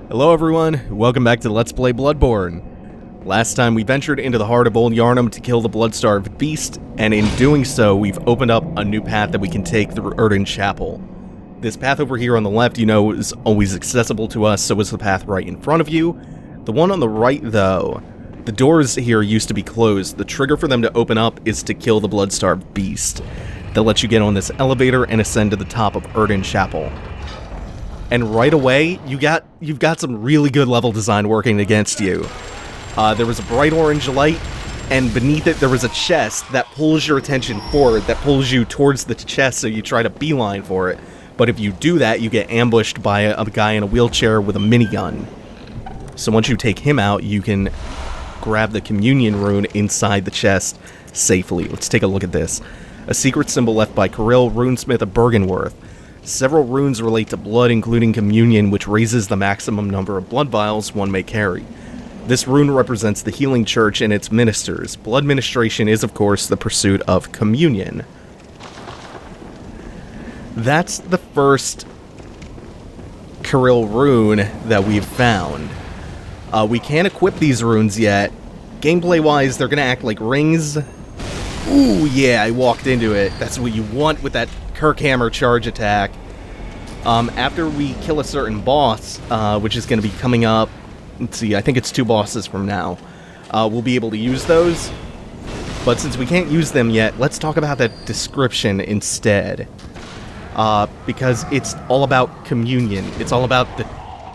Hello everyone, welcome back to Let's Play Bloodborne. Last time we ventured into the heart of Old Yarnum to kill the blood-starved beast, and in doing so, we've opened up a new path that we can take through Untitled Chapter. This path over here on the left, you know, is always accessible to us, so is the path right in front of you. The one on the right, though, the doors here used to be closed. The trigger for them to open up is to kill the blood-starved beast. They'll let you get on this elevator and ascend to the top of Untitled Chapter. And right away, you've got some really good level design working against you. There was a bright orange light, and beneath it there was a chest that pulls your attention forward, that pulls you towards the chest so you try to beeline for it. But if you do that, you get ambushed by a guy in a wheelchair with a minigun. So once you take him out, you can grab the communion rune inside the chest safely. Let's take a look at this. A secret symbol left by Caryll, runesmith of Bergenworth. Several runes relate to blood, including communion, which raises the maximum number of blood vials one may carry. This rune represents the healing church and its ministers. Blood ministration is, of course, the pursuit of communion. That's the first Caryll rune that we've found. We can't equip these runes yet. Gameplay-wise, they're gonna act like rings. Ooh, yeah, I walked into it. That's what you want with that Kirkhammer charge attack. After we kill a certain boss, which is going to be coming up, let's see, I think it's 2 bosses from now, we'll be able to use those. But since we can't use them yet, let's talk about that description instead. Because it's all about communion. It's all about the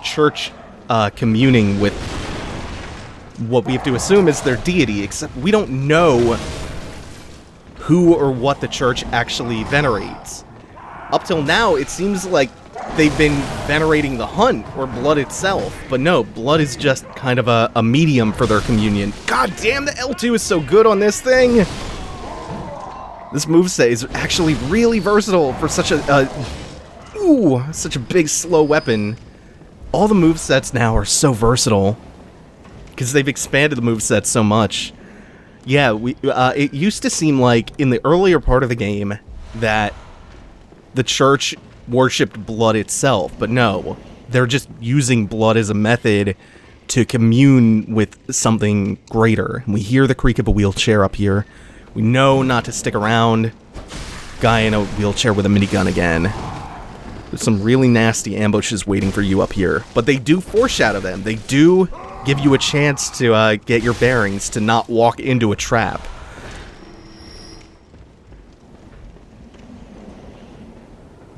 church communing with what we have to assume is their deity, except we don't know who or what the church actually venerates. Up till now, it seems like they've been venerating the hunt, or blood itself, but no, blood is just kind of a medium for their communion. God damn, the L2 is so good on this thing! This moveset is actually really versatile for such such a big, slow weapon. All the movesets now are so versatile, because they've expanded the moveset so much. Yeah, it used to seem like, in the earlier part of the game, that the church worshipped blood itself, but no, they're just using blood as a method to commune with something greater. We hear the creak of a wheelchair up here. We know not to stick around. Guy in a wheelchair with a minigun again. There's some really nasty ambushes waiting for you up here, but they do foreshadow them. They do give you a chance to get your bearings, to not walk into a trap.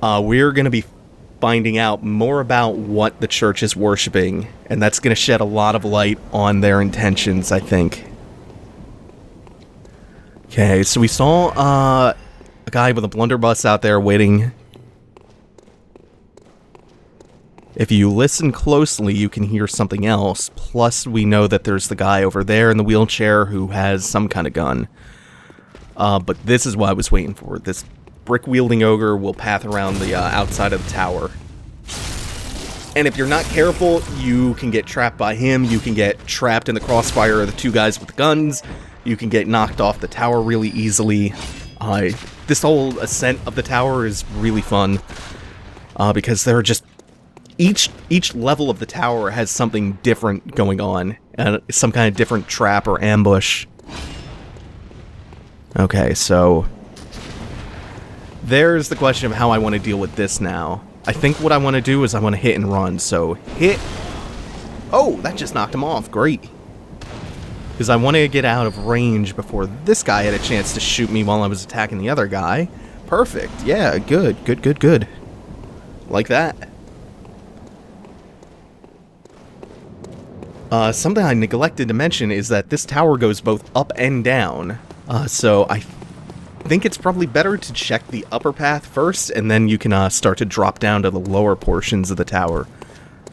We're going to be finding out more about what the church is worshipping, and that's going to shed a lot of light on their intentions, I think. Okay, so we saw a guy with a blunderbuss out there waiting. If you listen closely, you can hear something else. Plus, we know that there's the guy over there in the wheelchair who has some kind of gun. But this is what I was waiting for. This brick-wielding ogre will path around the outside of the tower. And if you're not careful, you can get trapped by him. You can get trapped in the crossfire of the 2 guys with guns. You can get knocked off the tower really easily. This whole ascent of the tower is really fun. Because there are just... Each level of the tower has something different going on, and some kind of different trap or ambush. Okay, so there's the question of how I want to deal with this now. I think what I want to do is I want to hit and run, so hit... Oh, that just knocked him off, great. Because I want to get out of range before this guy had a chance to shoot me while I was attacking the other guy. Perfect, yeah, good. Like that. Something I neglected to mention is that this tower goes both up and down, so I think it's probably better to check the upper path first, and then you can start to drop down to the lower portions of the tower.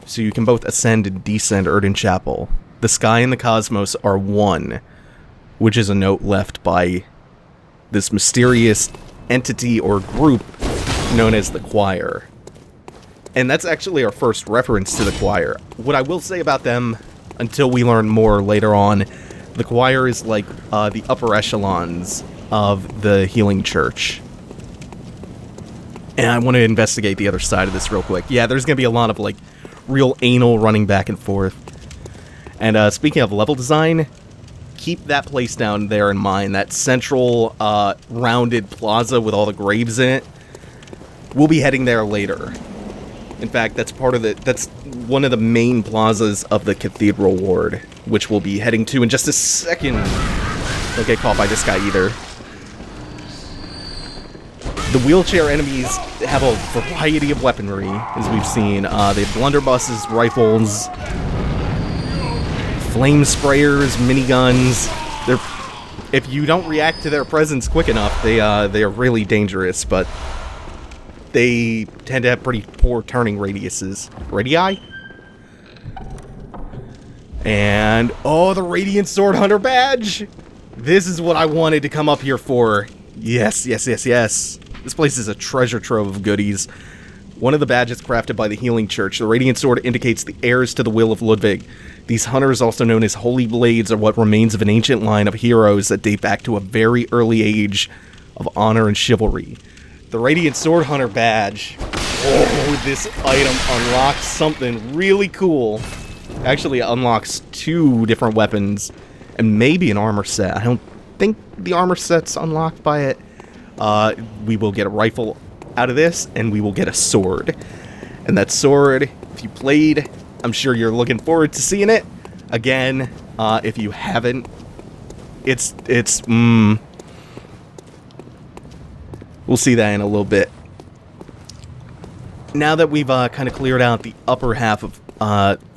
So you can both ascend and descend Untitled Chapter. The sky and the cosmos are one, which is a note left by this mysterious entity or group known as the Choir. And that's actually our first reference to the Choir. What I will say about them, until we learn more later on, the Choir is like the upper echelons of the healing church. And I want to investigate the other side of this real quick. Yeah, there's going to be a lot of, like, real anal running back and forth. And speaking of level design, keep that place down there in mind. That central rounded plaza with all the graves in it. We'll be heading there later. In fact, that's one of the main plazas of the Cathedral Ward, which we'll be heading to in just a second. Don't get caught by this guy either. The wheelchair enemies have a variety of weaponry, as we've seen. They have blunderbusses, rifles, flame sprayers, miniguns. If you don't react to their presence quick enough, they are really dangerous, but they tend to have pretty poor turning radiuses. Radii? And, oh, the Radiant Sword Hunter badge! This is what I wanted to come up here for. Yes, yes, yes, yes. This place is a treasure trove of goodies. One of the badges crafted by the Healing Church. The Radiant Sword indicates the heirs to the will of Ludwig. These hunters, also known as Holy Blades, are what remains of an ancient line of heroes that date back to a very early age of honor and chivalry. The Radiant Sword Hunter badge. Oh, this item unlocks something really cool. Actually, it unlocks 2 different weapons and maybe an armor set. I don't think the armor set's unlocked by it. We will get a rifle out of this, and we will get a sword. And that sword, if you played, I'm sure you're looking forward to seeing it. Again, if you haven't, we'll see that in a little bit. Now that we've kind of cleared out the upper half of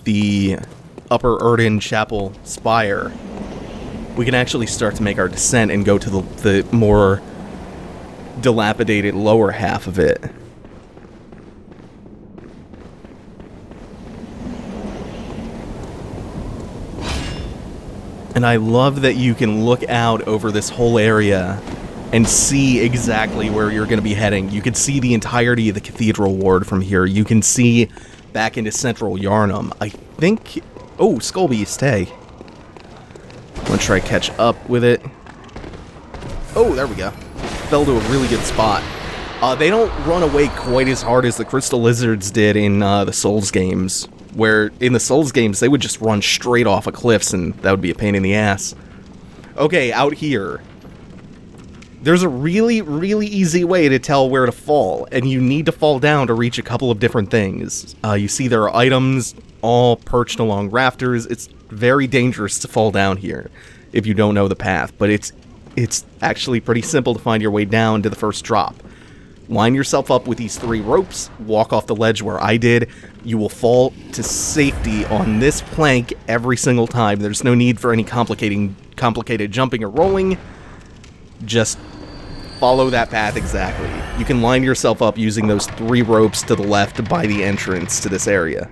the Upper Erdin Chapel spire, we can actually start to make our descent and go to the more dilapidated lower half of it. And I love that you can look out over this whole area and see exactly where you're going to be heading. You can see the entirety of the Cathedral Ward from here. You can see back into central Yharnam. I think... Oh, Skull Beast, hey. I'm going to try to catch up with it. Oh, there we go. Fell to a really good spot. They don't run away quite as hard as the Crystal Lizards did in the Souls games, where in the Souls games they would just run straight off of cliffs and that would be a pain in the ass. Okay, out here. There's a really, really easy way to tell where to fall, and you need to fall down to reach a couple of different things. You see there are items all perched along rafters. It's very dangerous to fall down here if you don't know the path, but it's actually pretty simple to find your way down to the first drop. Line yourself up with these 3 ropes, walk off the ledge where I did. You will fall to safety on this plank every single time. There's no need for any complicated jumping or rolling. Just follow that path exactly. You can line yourself up using those 3 ropes to the left by the entrance to this area.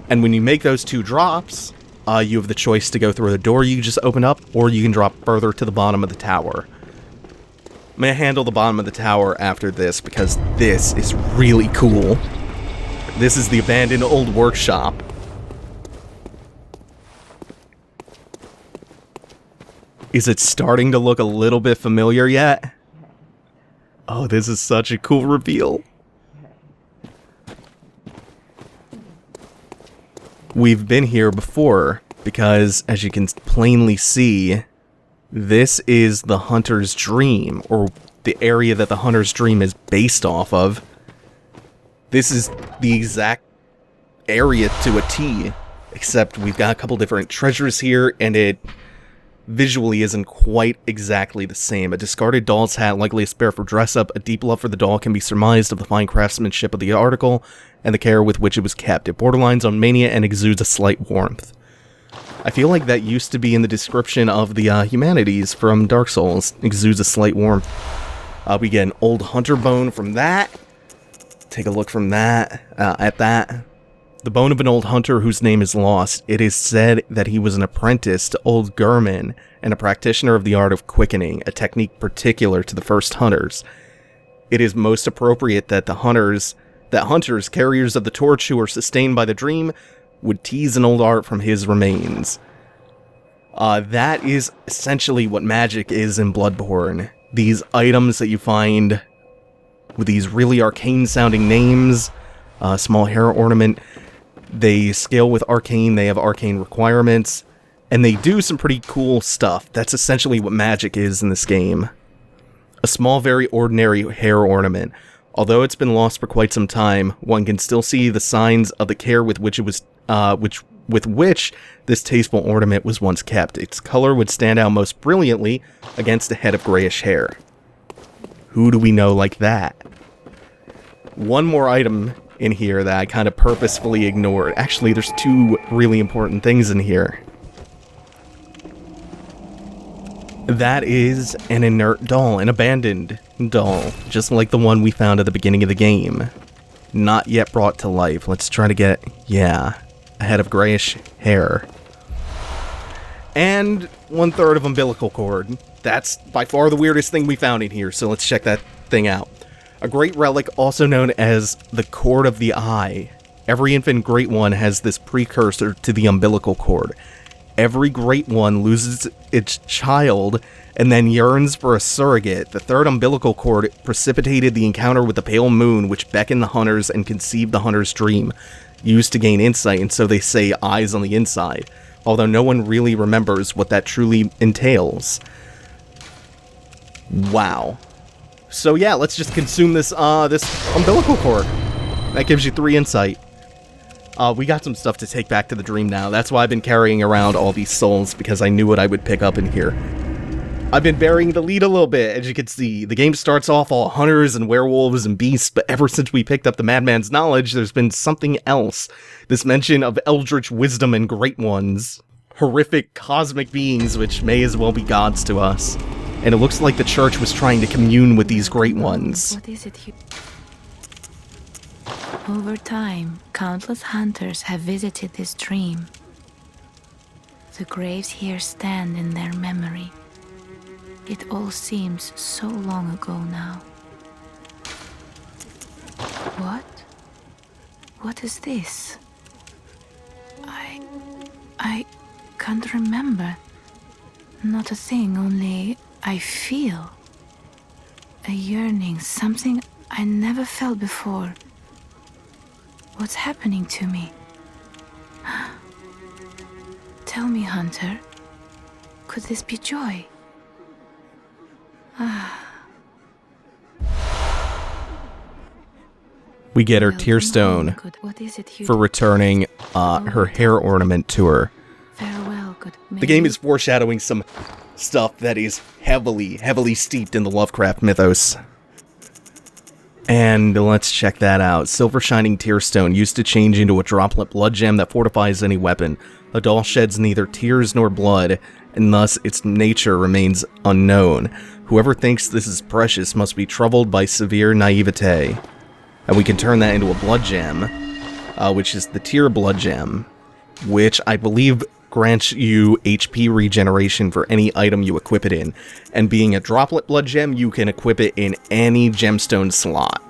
And when you make those 2 drops, you have the choice to go through the door you just opened up, or you can drop further to the bottom of the tower. I'm going to handle the bottom of the tower after this, because this is really cool. This is the abandoned old workshop. Is it starting to look a little bit familiar yet? Oh, this is such a cool reveal. We've been here before, because, as you can plainly see, this is the Hunter's Dream, or the area that the Hunter's Dream is based off of. This is the exact area to a T, except we've got a couple different treasures here, and it visually isn't quite exactly the same. A discarded doll's hat, likely a spare for dress-up. A deep love for the doll can be surmised of the fine craftsmanship of the article and the care with which it was kept. It borderlines on mania and exudes a slight warmth. I feel like that used to be in the description of the humanities from Dark Souls. Exudes a slight warmth. We get an old hunter bone from that. Take a look from that, at that. The bone of an old hunter whose name is lost. It is said that he was an apprentice to old Gurman and a practitioner of the art of quickening, a technique particular to the first hunters. It is most appropriate that hunters, carriers of the torch who are sustained by the dream, would tease an old art from his remains. That is essentially what magic is in Bloodborne. These items that you find with these really arcane-sounding names, Small hair ornament. They scale with arcane, they have arcane requirements, and they do some pretty cool stuff. That's essentially what magic is in this game. A small, very ordinary hair ornament. Although it's been lost for quite some time, one can still see the signs of the care with which it was, with which this tasteful ornament was once kept. Its color would stand out most brilliantly against a head of grayish hair. Who do we know like that? One more item in here that I kind of purposefully ignored. Actually, there's two really important things in here. That is an inert doll, an abandoned doll, just like the one we found at the beginning of the game. Not yet brought to life. Let's try to get, yeah, a head of grayish hair. And 1/3 of umbilical cord. That's by far the weirdest thing we found in here, so let's check that thing out. A great relic, also known as the Cord of the Eye. Every infant Great One has this precursor to the umbilical cord. Every Great One loses its child and then yearns for a surrogate. The third umbilical cord precipitated the encounter with the pale moon, which beckoned the hunters and conceived the hunter's dream, used to gain insight, and so they say eyes on the inside, although no one really remembers what that truly entails. Wow. So yeah, let's just consume this this umbilical cord. That gives you 3 insight. We got some stuff to take back to the dream now. That's why I've been carrying around all these souls, because I knew what I would pick up in here. I've been burying the lead a little bit, as you can see. The game starts off all hunters and werewolves and beasts, but ever since we picked up the Madman's Knowledge, there's been something else. This mention of eldritch wisdom and great ones. Horrific cosmic beings, which may as well be gods to us. And it looks like the church was trying to commune with these great ones. What is it here? Over time, countless hunters have visited this dream. The graves here stand in their memory. It all seems so long ago now. What? What is this? I can't remember. Not a thing, only I feel a yearning, something I never felt before. What's happening to me? Tell me, Hunter, could this be joy? We get her tear stone for returning her hair ornament to her. Farewell, good. The game is foreshadowing some stuff that is heavily steeped in the Lovecraft mythos. And let's check that out. Silver Shining Tearstone, used to change into a droplet blood gem that fortifies any weapon. The doll sheds neither tears nor blood, and thus its nature remains unknown. Whoever thinks this is precious must be troubled by severe naivete. And we can turn that into a blood gem, which is the Tear Blood Gem, which I believe grants you HP regeneration for any item you equip it in. And being a droplet blood gem, you can equip it in any gemstone slot.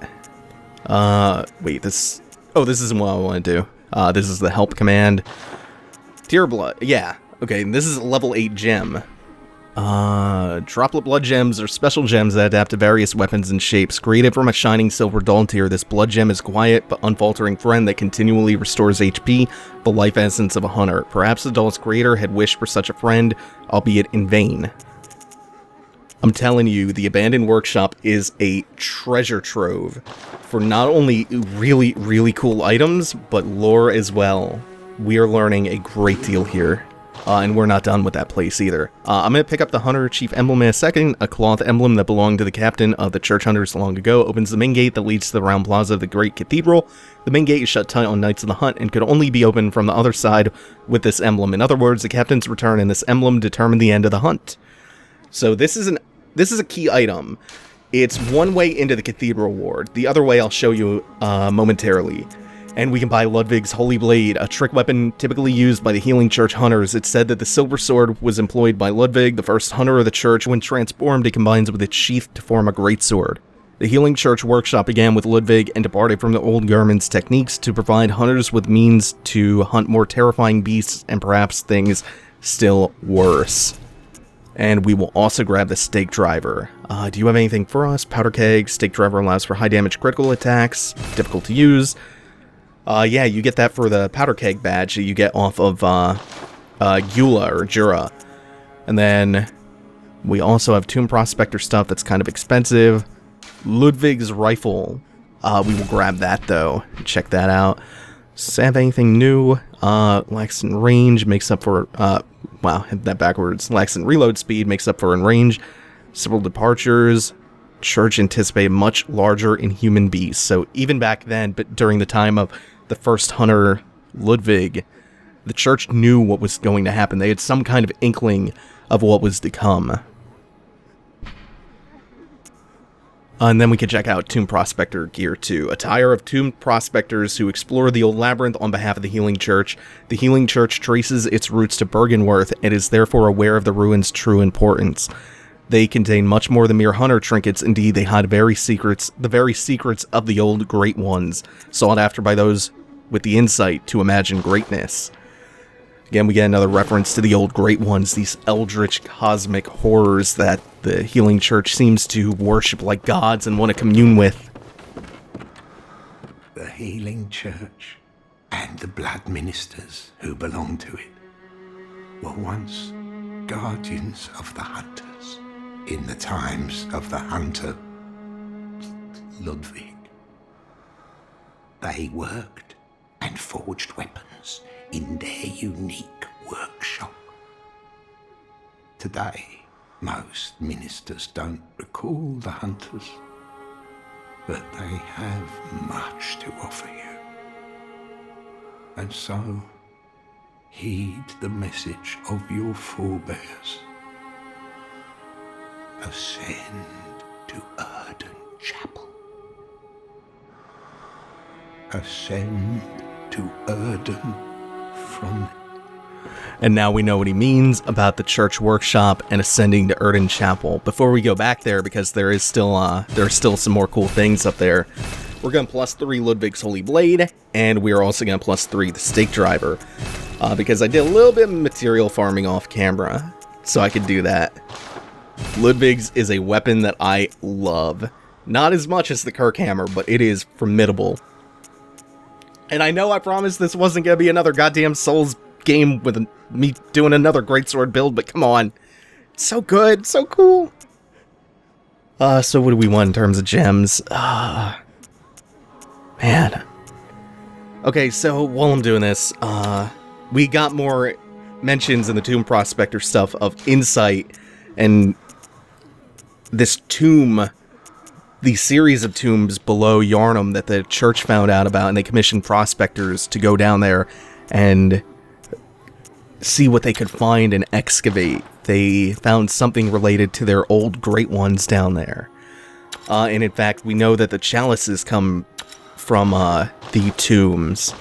Wait, this isn't what I want to do. This is the help command. Tear Blood, yeah. Okay, this is a level 8 gem. Droplet blood gems are special gems that adapt to various weapons and shapes. Created from a shining silver doll tear, this blood gem is quiet but unfaltering friend that continually restores HP, the life essence of a hunter. Perhaps the doll's creator had wished for such a friend, albeit in vain. I'm telling you, the abandoned workshop is a treasure trove for not only really cool items, but lore as well. We are learning a great deal here. And we're not done with that place either. I'm going to pick up the Hunter Chief Emblem in a second. A cloth emblem that belonged to the captain of the Church Hunters long ago opens the main gate that leads to the round plaza of the Great Cathedral. The main gate is shut tight on nights of the hunt and could only be opened from the other side with this emblem. In other words, the captain's return and this emblem determine the end of the hunt. So this is a key item. It's one way into the Cathedral Ward. The other way I'll show you momentarily. And we can buy Ludwig's Holy Blade, a trick weapon typically used by the Healing Church Hunters. It's said that the silver sword was employed by Ludwig, the first hunter of the church. When transformed, it combines with its sheath to form a great sword. The Healing Church workshop began with Ludwig and departed from the old Garmin's techniques to provide hunters with means to hunt more terrifying beasts and perhaps things still worse. And we will also grab the Stake Driver. Do you have anything for us? Powder Keg. Stake Driver allows for high damage critical attacks. Difficult to use. Yeah, you get that for the powder keg badge that you get off of Gula or Jura. And then we also have Tomb Prospector stuff that's kind of expensive. Ludwig's rifle. We will grab that though. Check that out. Does it have anything new? Lax in range makes up for, wow, hit that backwards. Lax in reload speed makes up for in range. Several departures. Church anticipated much larger inhuman beasts. So even back then, but during the time of the first hunter, Ludwig, the church knew what was going to happen. They had some kind of inkling of what was to come. And then we can check out Tomb Prospector gear too. Attire of Tomb Prospectors who explore the old labyrinth on behalf of the Healing Church. The Healing Church traces its roots to Bergenworth and is therefore aware of the ruins' true importance. They contain much more than mere hunter trinkets. Indeed, they hide the very secrets of the old Great Ones, sought after by those with the insight to imagine greatness. Again, we get another reference to the old Great Ones, these eldritch cosmic horrors that the Healing Church seems to worship like gods and want to commune with. The Healing Church and the blood ministers who belong to it were once guardians of the hunters in the times of the hunter Ludwig. They worked and forged weapons in their unique workshop. Today, most ministers don't recall the hunters, but they have much to offer you. And so, heed the message of your forebears. Ascend to Erdene Chapel. Ascend to Erdene from... And now we know what he means about the church workshop and ascending to Erdene Chapel. Before we go back there, because there are still some more cool things up there, we're going to +3 Ludwig's Holy Blade, and we are also going to +3 the Stake Driver, because I did a little bit of material farming off camera, so I could do that. Ludwig's is a weapon that I love. Not as much as the Kirk Hammer, but it is formidable. And I know I promised this wasn't going to be another goddamn Souls game with me doing another greatsword build, but come on. It's so good, so cool. So what do we want in terms of gems? Man. Okay, so while I'm doing this, we got more mentions in the Tomb Prospector stuff of insight and this tomb, the series of tombs below Yharnam that the church found out about, and they commissioned prospectors to go down there and see what they could find and excavate. They found something related to their old Great Ones down there. And in fact, we know that the chalices come from the tombs,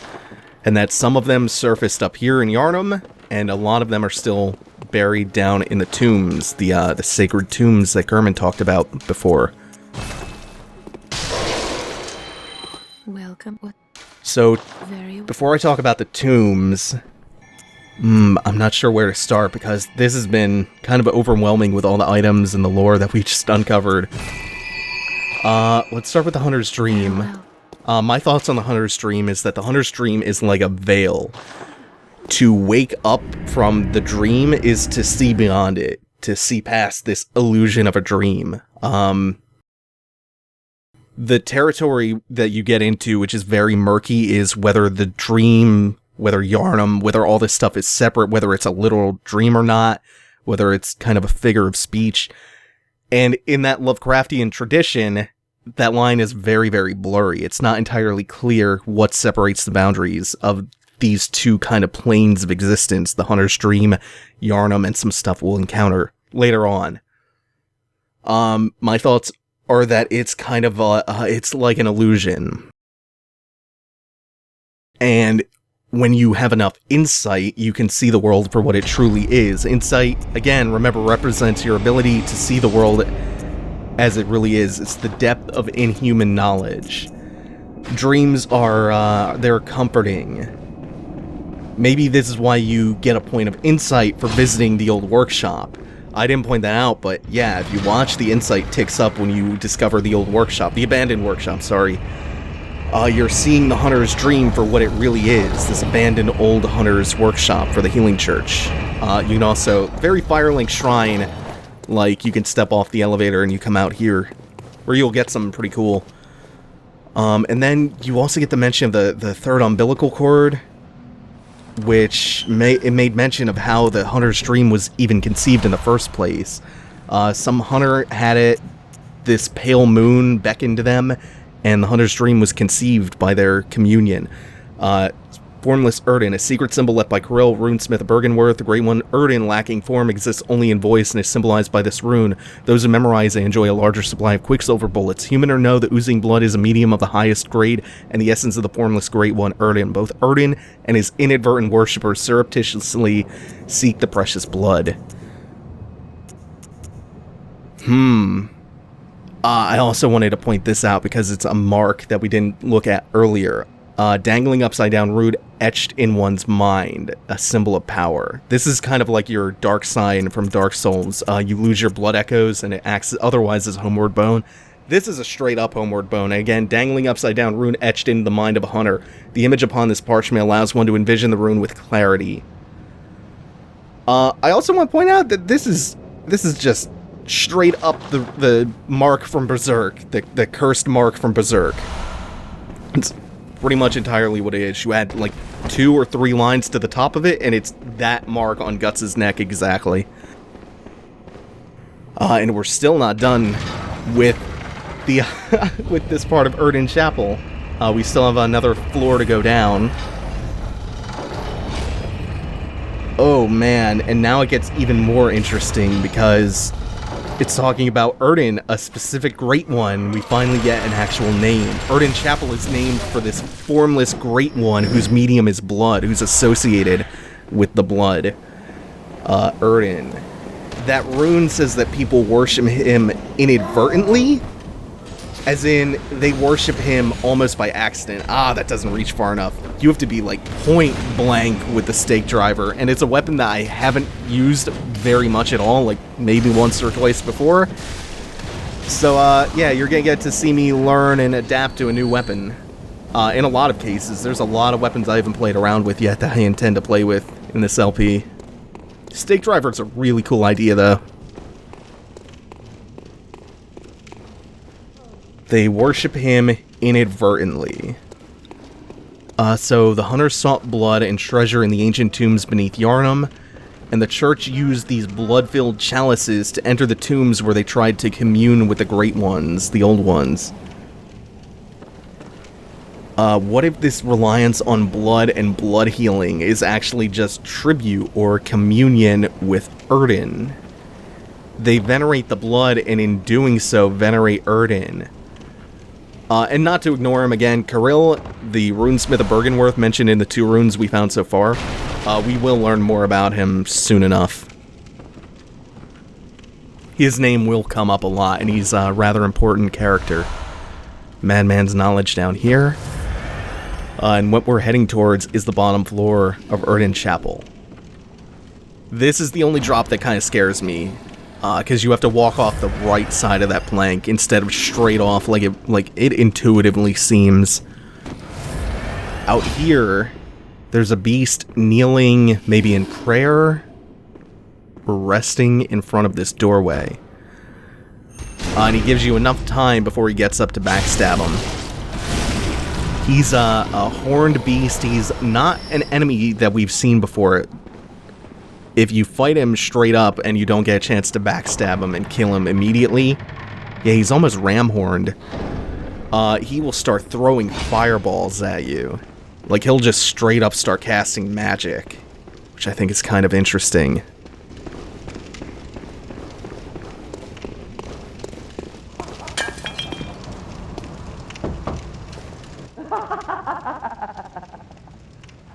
and that some of them surfaced up here in Yharnam, and a lot of them are still buried down in the tombs, the sacred tombs that Gehrman talked about before. Welcome. So, before I talk about the tombs, I'm not sure where to start, because this has been kind of overwhelming with all the items and the lore that we just uncovered. Let's start with the Hunter's Dream. My thoughts on the Hunter's Dream is that the Hunter's Dream is like a veil. To wake up from the dream is to see beyond it, to see past this illusion of a dream. The territory that you get into, which is very murky, is whether the dream, whether Yharnam, whether all this stuff is separate, whether it's a literal dream or not, whether it's kind of a figure of speech. And in that Lovecraftian tradition, that line is very, very blurry. It's not entirely clear what separates the boundaries of these two kind of planes of existence, the Hunter's Dream, Yharnam, and some stuff we'll encounter later on. My thoughts are that it's kind of it's like an illusion. And when you have enough insight, you can see the world for what it truly is. Insight, again, remember, represents your ability to see the world as it really is. It's the depth of inhuman knowledge. Dreams are, they're comforting. Maybe this is why you get a point of insight for visiting the old workshop. I didn't point that out, but yeah, if you watch, the insight ticks up when you discover the old workshop, the abandoned workshop, sorry. you're seeing the hunter's dream for what it really is, this abandoned old hunter's workshop for the healing church. You can also, very Firelink Shrine, like, you can step off the elevator and you come out here, where you'll get something pretty cool. And then you also get the mention of the third umbilical cord, which made mention of how the hunter's dream was even conceived in the first place. Some hunter had it, this pale moon beckoned to them, and the hunter's dream was conceived by their communion. Formless Erdin, a secret symbol left by Caryll, runesmith of Bergenworth. The Great One, Erdin, lacking form, exists only in voice and is symbolized by this rune. Those who memorize it enjoy a larger supply of Quicksilver bullets. Human or no, the oozing blood is a medium of the highest grade, and the essence of the Formless Great One, Erdin. Both Erdin and his inadvertent worshippers surreptitiously seek the precious blood. I also wanted to point this out because it's a mark that we didn't look at earlier. Dangling upside down Rune etched in one's mind, a symbol of power. This is kind of like your dark sign from Dark Souls. You lose your blood echoes and it acts otherwise as homeward bone. This is a straight up homeward bone. And again, dangling upside down Rune etched into the mind of a hunter. The image upon this parchment allows one to envision the rune with clarity. I also want to point out that this is just straight up the mark from Berserk, the cursed mark from Berserk. It's pretty much entirely what it is. You add like 2 or 3 lines to the top of it, and it's that mark on Guts' neck exactly. And we're still not done with the with this part of Erdin Chapel. We still have another floor to go down. Oh man, and now it gets even more interesting because it's talking about Erdin, a specific Great One. We finally get an actual name. Erdin Chapel is named for this formless Great One whose medium is blood, who's associated with the blood. Erdin. That rune says that people worship him inadvertently, as in they worship him almost by accident. That doesn't reach far enough. You have to be like point blank with the stake driver, and it's a weapon that I haven't used very much at all, like maybe once or twice before. So yeah, you're gonna get to see me learn and adapt to a new weapon. In a lot of cases, there's a lot of weapons I haven't played around with yet that I intend to play with in this LP. Stake driver is a really cool idea though. They worship him inadvertently. So the hunters sought blood and treasure in the ancient tombs beneath Yharnam, and the church used these blood-filled chalices to enter the tombs where they tried to commune with the Great Ones, the Old Ones. What if this reliance on blood and blood healing is actually just tribute or communion with Erdin? They venerate the blood, and in doing so, venerate Erdin. And not to ignore him again, Caryll, the runesmith of Bergenworth mentioned in the 2 runes we found so far. We will learn more about him soon enough. His name will come up a lot, and he's a rather important character. Madman's knowledge down here. And what we're heading towards is the bottom floor of Erdin Chapel. This is the only drop that kind of scares me. Because you have to walk off the right side of that plank instead of straight off like it intuitively seems. Out here, there's a beast kneeling, maybe in prayer, or resting in front of this doorway. And he gives you enough time before he gets up to backstab him. He's a horned beast. He's not an enemy that we've seen before. If you fight him straight up and you don't get a chance to backstab him and kill him immediately, yeah, he's almost ram-horned. He will start throwing fireballs at you. Like, he'll just straight up start casting magic, which I think is kind of interesting.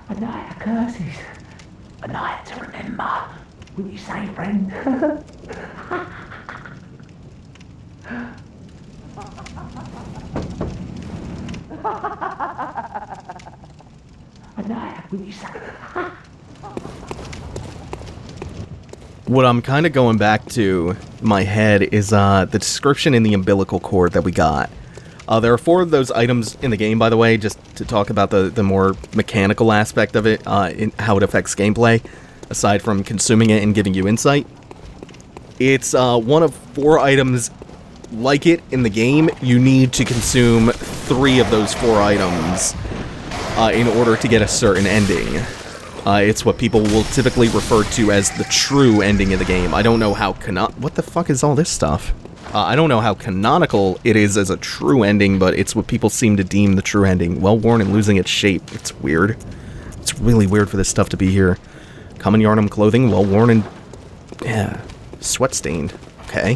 A night of curses. A night to remember. Will you say, friend? A night, will you say? What I'm kind of going back to in my head is the description in the Umbilical Cord that we got. There are 4 of those items in the game, by the way, just to talk about the more mechanical aspect of it, in how it affects gameplay, aside from consuming it and giving you insight. It's one of 4 items like it in the game. You need to consume 3 of those 4 items in order to get a certain ending. It's what people will typically refer to as the true ending of the game. I don't know how what the fuck is all this stuff? I don't know how canonical it is as a true ending, but it's what people seem to deem the true ending. Well-worn and losing its shape. It's weird. It's really weird for this stuff to be here. Common Yharnam clothing, well-worn and... yeah, sweat-stained. Okay.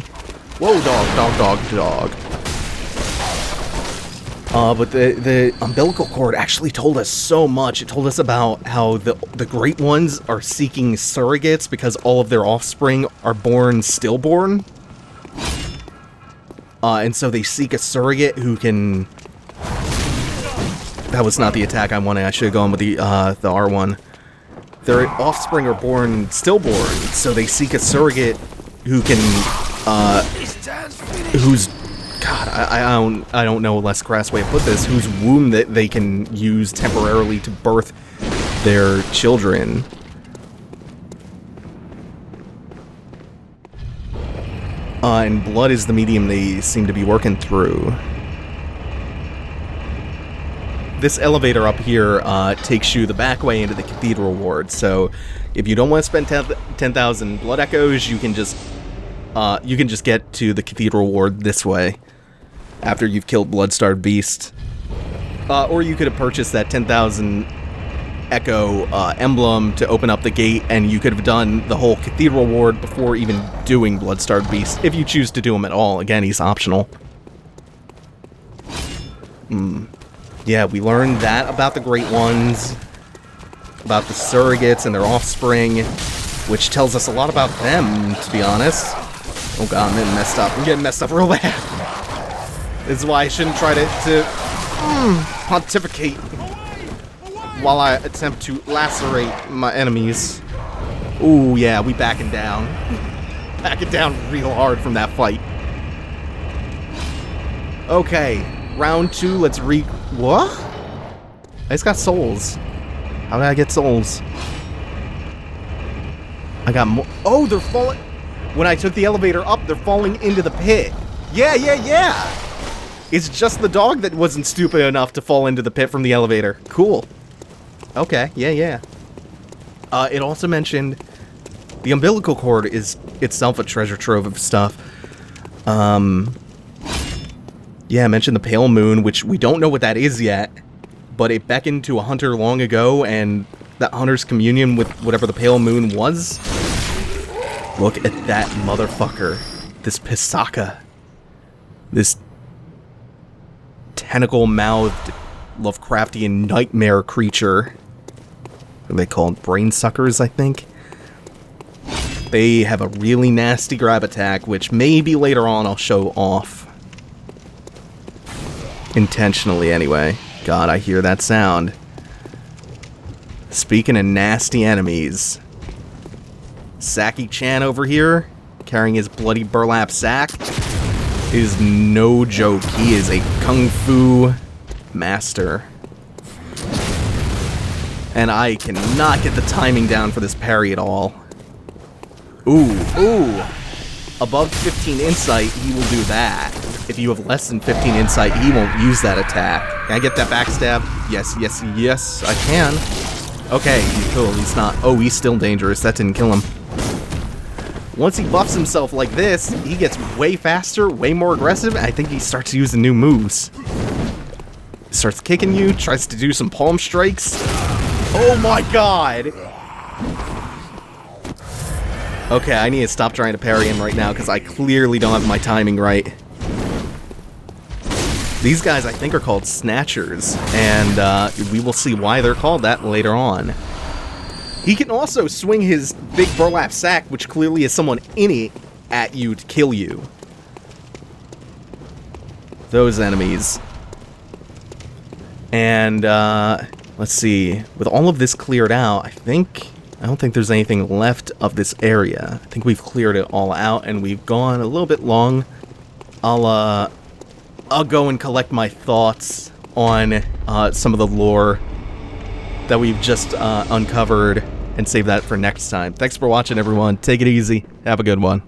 Whoa, dog. But the Umbilical Cord actually told us so much. It told us about how the Great Ones are seeking surrogates because all of their offspring are born stillborn. And so they seek a surrogate who can... That was not the attack I wanted. I should have gone with the R1. Their offspring are born stillborn, so they seek a surrogate who can... who's... God, I don't know a less crass way to put this. Whose womb that they can use temporarily to birth their children. And blood is the medium they seem to be working through. This elevator up here takes you the back way into the Cathedral Ward, so if you don't want to spend 10,000 blood echoes, you can just get to the Cathedral Ward this way after you've killed blood-starved beast. Or you could have purchased that 10,000 echo emblem to open up the gate, and you could have done the whole Cathedral Ward before even doing blood-starved beast, if you choose to do him at all. Again, he's optional. Yeah, we learned that about the Great Ones, about the surrogates and their offspring, which tells us a lot about them, to be honest. Oh god, I'm getting messed up. I'm getting messed up real bad. This is why I shouldn't try to pontificate while I attempt to lacerate my enemies. Ooh, yeah, we backing down. Backing down real hard from that fight. Okay, round 2, let's what? I just got souls. How did I get souls? I got more. Oh, they're falling. When I took the elevator up, they're falling into the pit. Yeah. It's just the dog that wasn't stupid enough to fall into the pit from the elevator. Cool. Okay, yeah. It also mentioned the Umbilical Cord is itself a treasure trove of stuff. Yeah, I mentioned the Pale Moon, which we don't know what that is yet, but it beckoned to a hunter long ago, and that hunter's communion with whatever the Pale Moon was. Look at that motherfucker. This Pisaka. This tentacle-mouthed Lovecraftian nightmare creature. What are they called? Brain suckers, I think? They have a really nasty grab attack, which maybe later on I'll show off. Intentionally, anyway. God, I hear that sound. Speaking of nasty enemies, Saki-chan over here, carrying his bloody burlap sack, is no joke. He is a kung fu master. And I cannot get the timing down for this parry at all. Ooh. Above 15 insight, he will do that. If you have less than 15 insight, he won't use that attack. Can I get that backstab? Yes, I can. Okay, cool, he's not... Oh, he's still dangerous. That didn't kill him. Once he buffs himself like this, he gets way faster, way more aggressive, and I think he starts using new moves. Starts kicking you, tries to do some palm strikes. Oh my god! Okay, I need to stop trying to parry him right now, because I clearly don't have my timing right. These guys, I think, are called Snatchers, and we will see why they're called that later on. He can also swing his big burlap sack, which clearly is someone in it, at you to kill you. Those enemies. And, let's see. With all of this cleared out, I don't think there's anything left of this area. I think we've cleared it all out, and we've gone a little bit long. I'll I'll go and collect my thoughts on some of the lore that we've just uncovered and save that for next time. Thanks for watching, everyone. Take it easy. Have a good one.